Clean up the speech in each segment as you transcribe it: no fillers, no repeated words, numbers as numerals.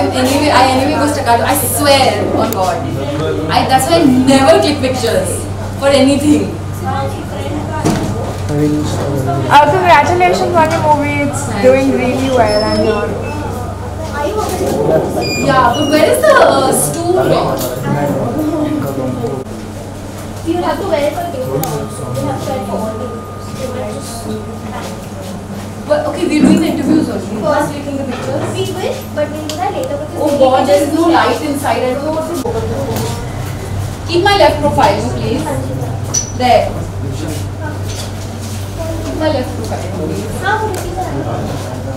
I anyway go staccato. I swear on God. That's why I never click pictures for anything. Congratulations on your movie. It's doing really well, and you're. Yeah, but where is the stool? You have to wear it for you. You have to wear it for all. But okay, we're doing the interviews also. First, taking the pictures. We will, but we'll do that later because. Oh God, there is no light inside. I don't know what to do. Keep my left profile, please. There. Keep my left profile, please.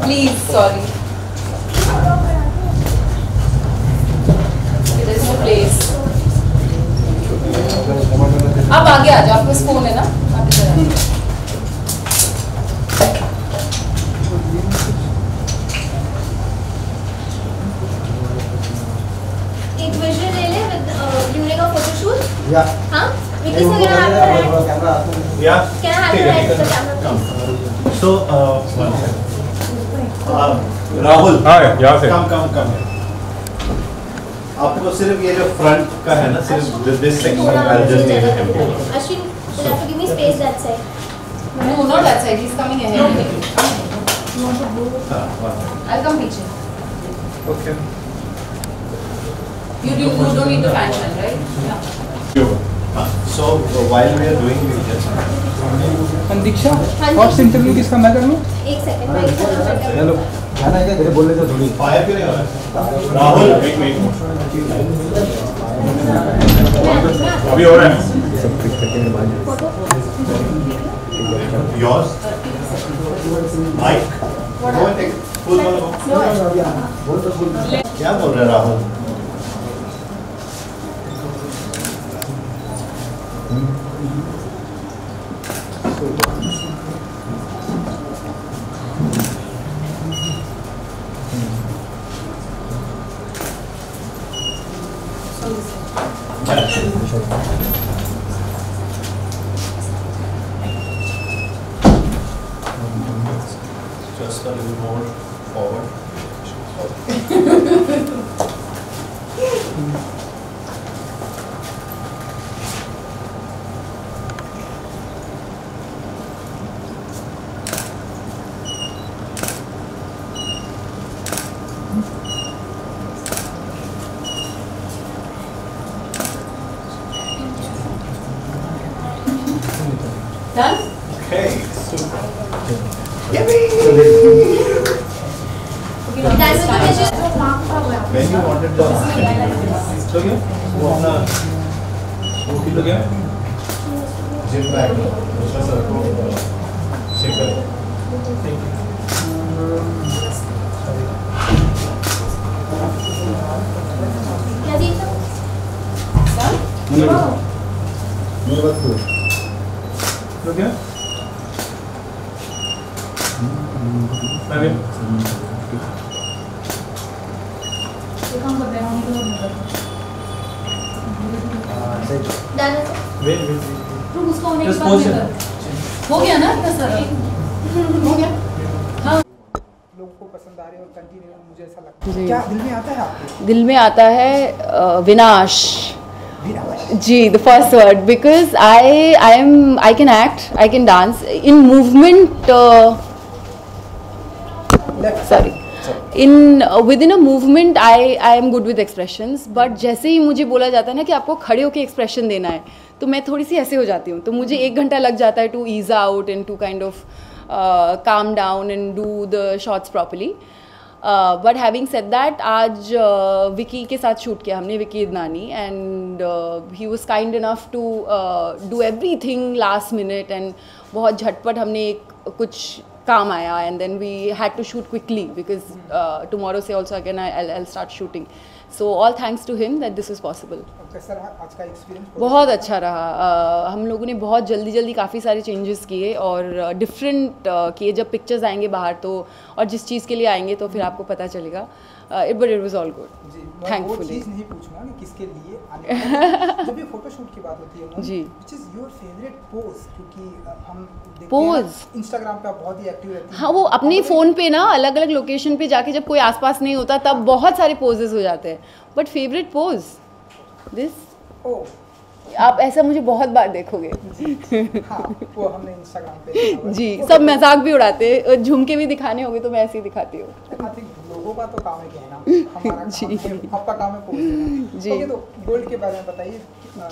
Please, sorry. Okay, there is no place. आप आगे आ जाओ, आपके पास phone है ना? आप इधर आ जाओ. एक विजुअल ले ले during a photo shoot. Yeah. हाँ? Vicky, so can I have your hand? Yeah. Can I have your hand to the camera, please? So, Rahul. हाँ, यहाँ से. Come here. आपको सिर्फ ये जो फ्रंट का है ना, सिर्फ this section I'll just need him. Ashwin, you'll have to give me space that side. No, not that side. He's coming ahead. You want to go? I'll come पीछे. Okay. You don't need to mention, right? Yeah. So while we are doing this, Diksha, first interview किसका मैं कर लूँ? एक second मैं इधर hello. गाना है क्या? तेरे बोलने से थोड़ी. फायर क्यों नहीं हो रहा है? राहुल, एक मिनट. अभी हो रहा है. सब क्लिक करके मेरे बाद. Yours. Mike. Go and take full one. क्या बोल रहे Rahul? Just a little more forward. Done? Okay, super. That's the vision. When you wanted the so क्या वो अपना वो किलो क्या जिम बैग उसका सर को चेक करो. क्या जी? मेरे बात करो. तो क्या? मैं Done. उसको होने के बाद हो गया ना इतना सारा? हो गया? हाँ. लोगों को पसंद आ रही है और कंटिन्यू मुझे ऐसा लगता है. क्या दिल में आता है आपके? दिल में आता है विनाश. जी, the first word, because I can act, I can dance in movement. Sorry. Within a movement I am good with expressions, but जैसे ही मुझे बोला जाता है ना कि आपको खड़े होकर एक्सप्रेशन देना है, तो मैं थोड़ी सी ऐसे हो जाती हूँ. तो मुझे 1 घंटा लग जाता है to ease out and to kind of calm down and do the shots properly. But having said that, आज विकी के साथ शूट किया हमने, Vicky Idnani, and he was kind enough to do everything last minute, and बहुत झटपट हमने कुछ काम आया, and then we had to shoot quickly because tomorrow से also again I'll start shooting. So all thanks to him that this is possible. कैसा रहा आज का एक्सपीरियंस? बहुत अच्छा रहा. हम लोगों ने बहुत जल्दी काफ़ी सारे चेंजेस किए और डिफरेंट किए. जब पिक्चर्स आएंगे बाहर तो और जिस चीज़ के लिए आएंगे तो फिर आपको पता चलेगा. But it was all good जी, मैं वो थैंकफुली चीज़ नहीं पूछूंगा कि किसके लिए आने वाला है। जब ये फोटोशूट की बात होती है जी। Which is your favourite pose, क्योंकि हम देखते Pose? हैं इंस्टाग्राम पे आप बहुत ही एक्टिव रहती हैं। हाँ, वो अपने फ़ोन पे ना अलग अलग लोकेशन पे जाके जब कोई आसपास नहीं होता तब बहुत सारे पोजेस हो जाते हैं, but favourite pose this oh आप ऐसा मुझे बहुत बार देखोगे। हाँ, वो हमने इंस्टाग्राम पे देखा हुआ है। जी, वो सब मजाक भी उड़ाते हैं, झुमके भी दिखाने होंगे तो मैं ऐसे ही दिखाती हूँ। I think लोगों का तो काम है कहना, हमारा काम है, आपका काम है पोज देना। जी। ओके, तो गोल्ड के बारे में बताइए।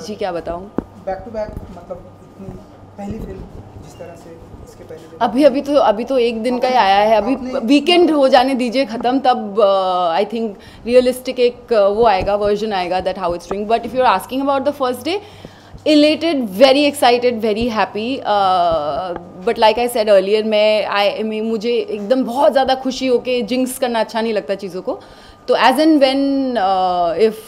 जी क्या बताऊँ, बैक टू बैक, मतलब इतनी पहली फिल्म जिस तरह से इसके पहले अभी तो एक दिन का ही आया है, अभी आपने- वीकेंड हो जाने दीजिए ख़त्म, तब आई थिंक रियलिस्टिक एक वो आएगा, वर्जन आएगा that how it's doing. But if you are asking about the first day, elated, very excited, very happy, but like I said earlier, मुझे एकदम बहुत ज़्यादा खुशी हो के जिंक्स करना अच्छा नहीं लगता चीज़ों को, तो as and when if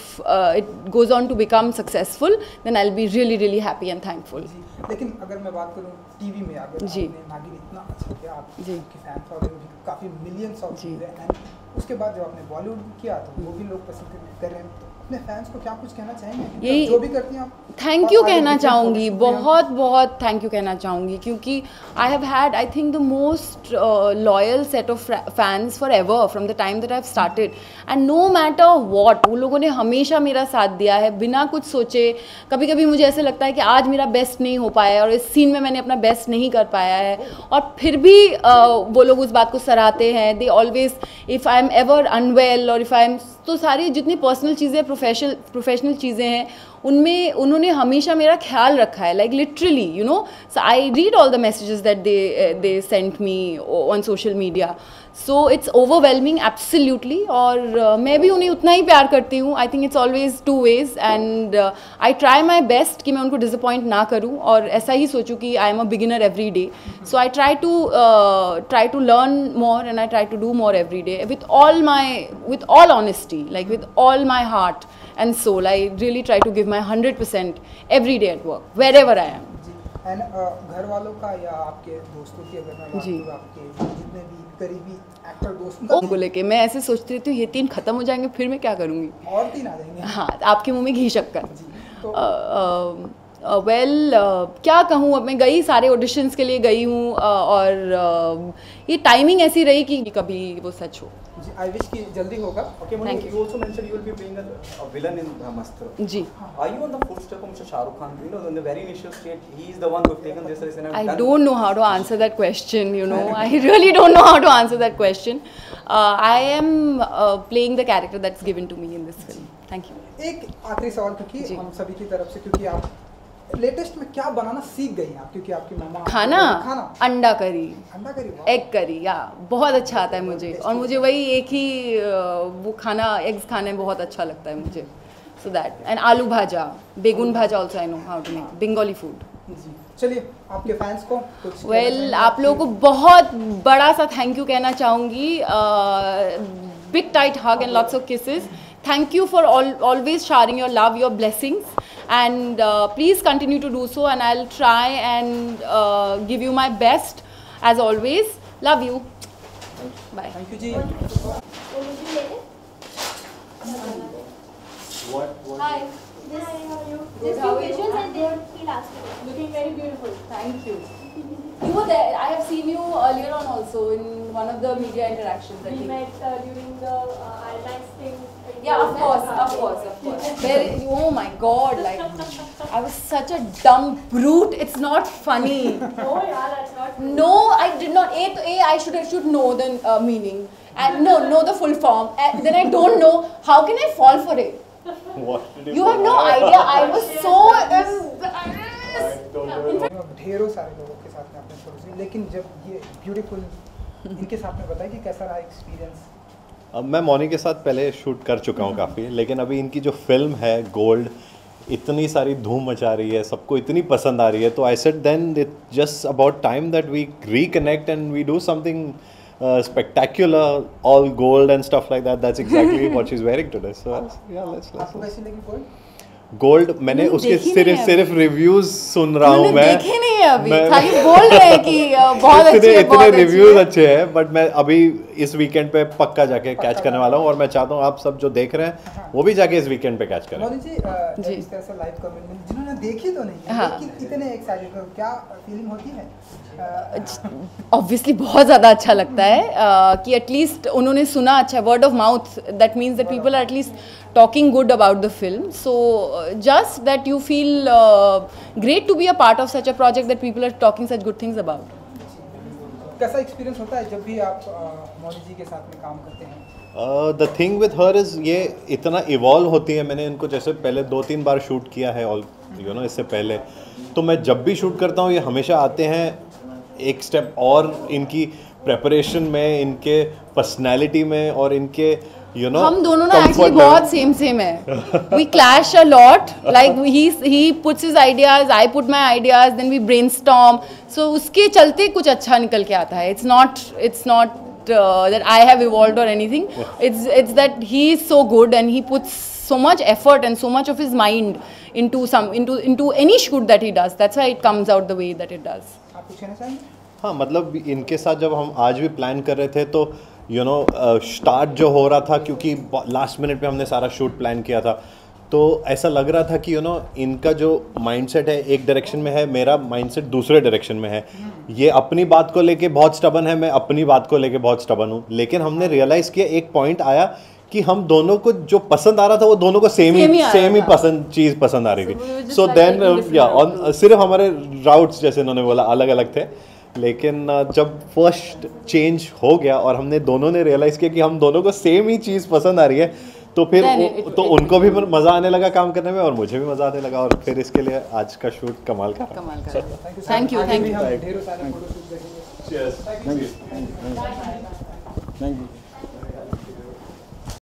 it goes on to become successful, then I'll be really really happy and thankful. जी, लेकिन अगर मैं बात करूँ टीवी में, अगर जी। आपने नागिन इतना अच्छा किया, जी। आपके फैन फॉलोइंग भी काफ़ी मिलियंस ऑफ जी। है, एंड उसके बाद जब आपने बॉलीवुड में किया तो वो भी लोग पसंद कर रहे हैं, तो अपने फैंस को क्या कुछ कहना चाहेंगे? यही- जो भी करती हैं आप, थैंक यू और आगे कहना different चाहूँगी, photoshoots भी हैं। बहुत बहुत थैंक यू कहना चाहूँगी, क्योंकि I have had I think the most loyal set of fans forever from the time that I have started, and no matter what वो लोगों ने हमेशा मेरा साथ दिया है बिना कुछ सोचे। कभी कभी मुझे ऐसे लगता है कि आज मेरा बेस्ट नहीं हो पाया है और इस सीन में मैंने अपना बेस्ट नहीं कर पाया है, और फिर भी वो लोग उस बात को सराहते हैं। They always, if I am ever unwell और इफ़ आई एम, तो सारी जितनी पर्सनल चीज़ें, प्रोफेशनल चीज़ें हैं, उनमें उन्होंने हमेशा मेरा ख्याल रखा है, like literally, you know. So I read all the messages that they sent me on social media, so it's overwhelming absolutely, और मैं भी उन्हें उतना ही प्यार करती हूँ। I think it's always two ways, and I try my best कि मैं उनको डिसअपॉइंट ना करूँ, और ऐसा ही सोचूँ कि I am a beginner every day, so I try to learn more and I try to do more every day with all honesty, like with all my heart and soul. I really try to give my 100% every day at work, wherever I am. जी, and घर वालों का या आपके दोस्तों की अगर मैं बात जी। करूँ, आपके जितने भी करीबी एक्टर दोस्त, उनको लेके मैं ऐसे सोचती रहती हूँ, ये 3 खत्म हो जाएंगे फिर मैं क्या करूँगी। और 3 आ जाएंगे। हाँ, आपके मुंह में घी शक्कर। जी, तो वेल क्या कहूँ, अब मैं गई, सारे ऑडिशंस के लिए गई हूँ, और ये टाइमिंग ऐसी रही कि कभी वो सच हो। जी, आई विश कि जल्दी होगा। Okay, Manu, Thank you. you also mentioned you will be playing a villain in Brahmastra. Ji, Are you on the footstep of Mr. Shah Rukh Khan? You know, in the very initial stage, he is the one who have taken this risk and have I done. don't know how to answer that question, you know. I really don't know how to answer that question. I am playing the character that's given to me in this film. Thank you. एक आखिरी सवाल, क्योंकि जी। हम सभी की तरफ से, क्योंकि आप लेटेस्ट में क्या बनाना सीख गई हैं आप, क्योंकि आपकी मम्मा खाना, अंडा करी, अंडा करी, वाह। एग करी, या बहुत अच्छा आता है मुझे, और मुझे वही एक ही वो खाना, एग्स खाने में बहुत अच्छा लगता है मुझे, सो that, and aloo bhaja, begun bhaja also I know how to make, Bengali food. जी, चलिए आपके फैंस को कुछ कहना वेल चाहेंगे? आप लोगों को बहुत बड़ा सा थैंक यू कहना चाहूँगी, big tight hug and lots of kisses. Thank you for always sharing your love, your blessings, and please continue to do so, and I'll try and give you my best as always. Love you. Bye. Thank you जी। Hi. This, how are you? Just how few are you? questions and then he'll ask you. Looking very beautiful. Thank you. You were there. I have seen you earlier on also in one of the media interactions. I We think. met during the IMAX thing. Yeah, of course. Oh my God! Like, I was such a dumb brute. It's not funny. Oh yeah, that's not. No, I did not. I should know the meaning, and know the full form. And then I don't know. How can I fall for it? What did You have no idea. I was so embarrassed. ढेरों सारे लोगों के साथ में आपने शुरू से, लेकिन जब ये ब्यूटीफुल इनके साथ में बताया कि कैसा रहा एक्सपीरियंस? अब मैं मौनी के साथ पहले शूट कर चुका हूँ काफ़ी, लेकिन अभी इनकी जो फिल्म है गोल्ड इतनी सारी धूम मचा रही है, सबको इतनी पसंद आ रही है, तो I said then it just about time that we reconnect and we do something spectacular, all gold and stuff like that. That's exactly what she's wearing today. So yeah, let's आपको कैसी लगी गोल्ड? गोल्ड मैंने मैंने उसके देखी नहीं है सिर्फ रिव्यूज सुन रहा हूँ मैंने मैं, देखे नहीं है है अभी, मैं- खाली बोल रहे हैं कि बहुत अच्छी है, इतने बहुत रिव्यूज अच्छी अच्छे हैं, बट मैं अभी इस वीकेंड पे पक्का जाके कैच करने वाला हूँ और मैं चाहता हूँ आप सब जो देख रहे हैं वो भी जाके इस वीकेंड पे कैच करें। मौनी जी, जी। इस तरह से लाइव कमेंट जिन्होंने देखी तो नहीं, हाँ। लेकिन इतने एक्साइटेड हो, क्या फीलिंग होती है? ऑब्वियसली बहुत ज़्यादा अच्छा लगता है कि एटलीस्ट उन्होंने सुना, अच्छा word of mouth, that means that people are at least talking good about the film. So just that you feel great to be a part of such a project that people are talking such good things about. कैसा experience होता है जब भी आप मौनी जी के साथ में काम करते हैं? The thing with her is ये इतना इवॉल्व होती है। मैंने इनको जैसे पहले 2-3 बार शूट किया है ऑल इससे पहले, तो मैं जब भी शूट करता हूँ ये हमेशा आते हैं एक स्टेप और इनकी प्रेपरेशन में, इनके पर्सनैलिटी में और इनके हम दोनों ना एक्चुअली बहुत सेम है. We clash a lot. Like he puts his ideas, I put my ideas, then we brainstorm. So उसके चलते कुछ अच्छा निकल के आता है. It's not that I have evolved or anything. It's that he is so good and he puts so much effort and so much of his mind into any shoot that he does. That's why it comes out the way that it does. आप कुछ कहना चाहेंगे? हाँ, मतलब इनके साथ जब हम आज भी प्लान कर रहे थे तो स्टार्ट जो हो रहा था, क्योंकि लास्ट मिनट पे हमने सारा शूट प्लान किया था, तो ऐसा लग रहा था कि इनका जो माइंडसेट है एक डायरेक्शन में है, मेरा माइंडसेट दूसरे डायरेक्शन में है. ये अपनी बात को लेके बहुत स्टबन है, मैं अपनी बात को लेके बहुत स्टबन हूँ. लेकिन हमने रियलाइज़ किया, एक पॉइंट आया कि हम दोनों को जो पसंद आ रहा था वो दोनों को सेम ही चीज़ पसंद आ रही थी. सो देन सिर्फ हमारे राउट्स जैसे इन्होंने बोला अलग अलग थे, लेकिन जब फर्स्ट चेंज हो गया और हमने दोनों ने रियलाइज़ किया कि हम दोनों को सेम ही चीज़ पसंद आ रही है, तो फिर उनको भी मज़ा आने लगा काम करने में और मुझे भी मज़ा आने लगा, और फिर इसके लिए आज का शूट कमाल का रहा. Thank you. हम ढेरों सारे फोटोशूट देखेंगे. Cheers. Thank you.